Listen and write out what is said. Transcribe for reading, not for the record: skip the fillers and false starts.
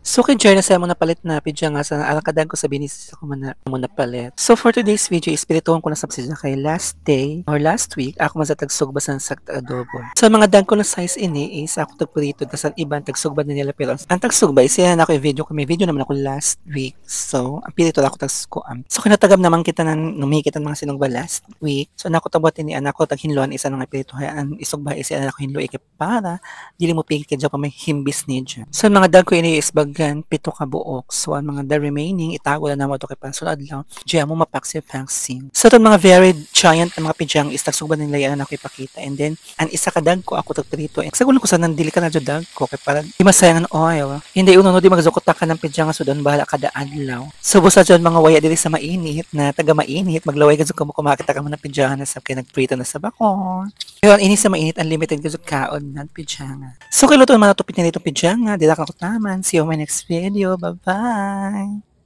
So kay Jer na saya mo napalit na pidya nga sa alakadan ko sa binis ako mo napalit. So for today's video, ispirituhan ko na sa pidya kay last day or last week ako mazatagsugba sa sakta adobo. So mga dag ko na size ini is ako tagpurito tas ang ibang tagsugba na nila pero ang tagsugba is yan ako yung video ko may video naman ako last week. So ang pirito ako tagskuam. So kinatagam naman kita nang numikitan mga sinugba last week. So nako tabot ni anak ko taghinluan isa nga pirito ang isugba is anak ko hinlo ikip para dili mo pigit kadyo pa may himbis ni dyan. So mga dag ko ini is bagan pito ka buok. So ang mga the remaining itago na namo to kay pansulad lang. Diyan mo mapaksi-paxing. So itong mga very giant na mga pijang is tagsugban nila yan ako ipakita. And then ang isa ka dag ko ako tagprito. Sagulan ko sa nandili ka na dyan dag ko kay para di masayang ang oil. Hindi uno no di magzukota ka ng pijang so doon bahala kada adlaw. So busa dyan mga waya dili sa mainit na taga mainit maglaway ka mo kumakita ka mo ng pijang na sa kay nagprito na sa bakon. Yun, ini sa mainit, unlimited ka kaon ng pijanga. So, kailuto naman natupit na itong pijanga. Dila ka naman. See you on my next video. Bye-bye!